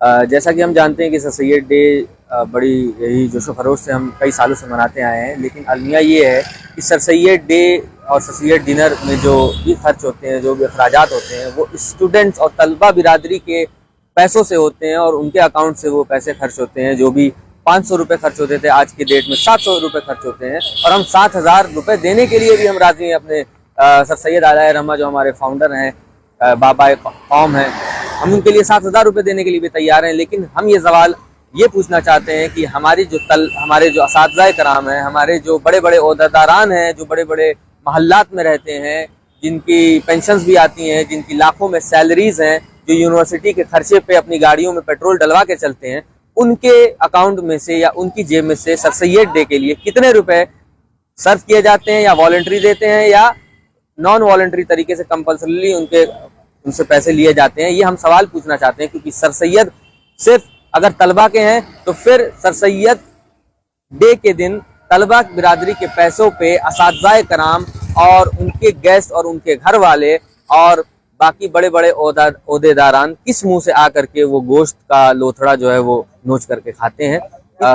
جیسا کہ ہم جانتے ہیں کہ سر سید ڈے بڑی یہی جوش و خروش سے ہم کئی سالوں سے مناتے آئے ہیں، لیکن المیہ یہ ہے کہ سر سید ڈے اور سر سید ڈنر میں جو بھی خرچ ہوتے ہیں، جو بھی اخراجات ہوتے ہیں، وہ اسٹوڈنٹس اور طلبہ برادری کے پیسوں سے ہوتے ہیں، اور ان کے اکاؤنٹ سے وہ پیسے خرچ ہوتے ہیں۔ جو بھی 500 روپے خرچ ہوتے تھے، آج کی ڈیٹ میں 700 روپے خرچ ہوتے ہیں، اور ہم 7000 روپے دینے کے لیے بھی ہم راضی ہیں۔ اپنے سر سید علیہ رحمہ جو ہمارے فاؤنڈر ہیں، بابا قوم ہیں، ہم ان کے لیے 7000 روپے دینے کے لیے بھی تیار ہیں۔ لیکن ہم یہ سوال یہ پوچھنا چاہتے ہیں کہ ہمارے جو اساتذہ کرام ہیں، ہمارے جو بڑے بڑے عہدیداران ہیں، جو بڑے بڑے محلات میں رہتے ہیں، جن کی پینشنز بھی آتی ہیں، جن کی لاکھوں میں سیلریز ہیں، جو یونیورسٹی کے خرچے پہ اپنی گاڑیوں میں پیٹرول ڈلوا کے چلتے ہیں، ان کے اکاؤنٹ میں سے یا ان کی جیب میں سے سر سید ڈے کے لیے کتنے روپے صرف کیے جاتے ہیں، یا والنٹری دیتے ہیں، یا نان والنٹری طریقے سے کمپلسریلی ان سے پیسے لیے جاتے ہیں۔ یہ ہم سوال پوچھنا چاہتے ہیں، کیونکہ سر سید صرف اگر طلبہ کے ہیں تو پھر سر سید ڈے کے دن طلبہ برادری کے پیسوں پہ اساتذہ کرام اور ان کے گیسٹ اور ان کے گھر والے اور باقی بڑے بڑے عہدیداران کس منہ سے آ کر کے وہ گوشت کا لوتھڑا جو ہے وہ نوچ کر کے کھاتے ہیں۔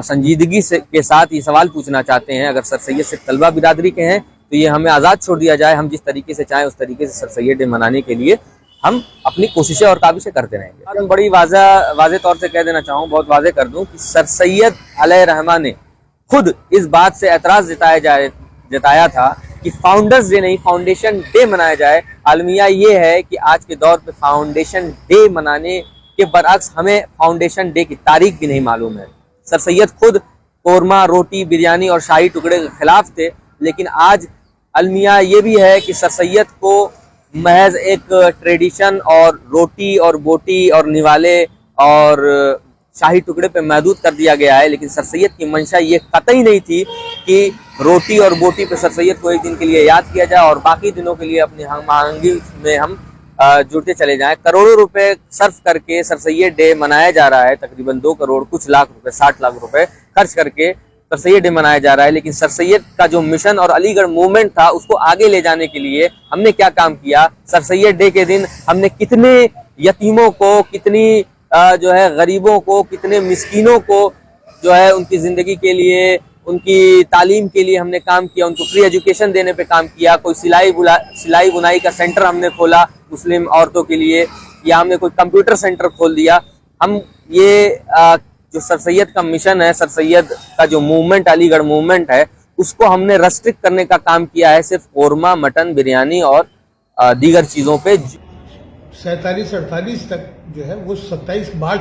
سنجیدگی کے ساتھ یہ سوال پوچھنا چاہتے ہیں، اگر سر سید صرف طلبہ برادری کے ہیں تو یہ ہمیں آزاد چھوڑ دیا جائے، ہم جس طریقے سے چاہیں اس طریقے سے سر سید ڈے منانے کے لیے ہم اپنی کوششیں اور کاوشیں کرتے رہیں گے۔ میں بڑی واضح طور سے کہہ دینا چاہوں، بہت واضح کر دوں کہ سر سید علیہ رحمہ نے خود اس بات سے اعتراض جتایا تھا کہ فاؤنڈرز ڈے نہیں، فاؤنڈیشن ڈے منایا جائے۔ المیہ یہ ہے کہ آج کے دور پہ فاؤنڈیشن ڈے منانے کے برعکس ہمیں فاؤنڈیشن ڈے کی تاریخ بھی نہیں معلوم ہے۔ سر سید خود قورمہ، روٹی، بریانی اور شاہی ٹکڑے کے خلاف تھے، لیکن آج المیہ یہ بھی ہے کہ سر سید کو محض ایک ٹریڈیشن اور روٹی اور بوٹی اور نوالے اور شاہی ٹکڑے پہ محدود کر دیا گیا ہے، لیکن سر سید کی منشا یہ قطعی نہیں تھی کہ روٹی اور بوٹی پہ سر سید کو ایک دن کے لیے یاد کیا جائے اور باقی دنوں کے لیے اپنی ہم آہنگی میں ہم جڑتے چلے جائیں۔ کروڑوں روپے صرف کر کے سر سید ڈے منایا جا رہا ہے، تقریباً 2 کروڑ کچھ لاکھ روپے، 60 لاکھ روپے خرچ کر کے سر سید ڈے منایا جا رہا ہے۔ لیکن سر سید کا جو مشن اور علی گڑھ موومنٹ تھا، اس کو آگے لے جانے کے لیے ہم نے کیا کام کیا؟ سر سید ڈے کے دن ہم نے کتنے یتیموں کو، کتنی جو ہے غریبوں کو، کتنے مسکینوں کو جو ہے ان کی زندگی کے لیے، ان کی تعلیم کے لیے ہم نے کام کیا، ان کو فری ایجوکیشن دینے پہ کام کیا۔ کوئی سلائی بنائی کا سینٹر ہم نے کھولا مسلم عورتوں کے لیے، یا ہم نے کوئی کمپیوٹر سینٹر کھول دیا۔ ہم یہ جو سر سید کا مشن ہے، سر سید کا جو موومنٹ علی گڑھ موومنٹ ہے، اس کو ہم نے ریسٹرکٹ کرنے کا کام کیا ہے صرف قورمہ، مٹن، بریانی اور دیگر چیزوں پہ۔ 47-48 تک جو ہے وہ 27 مارچ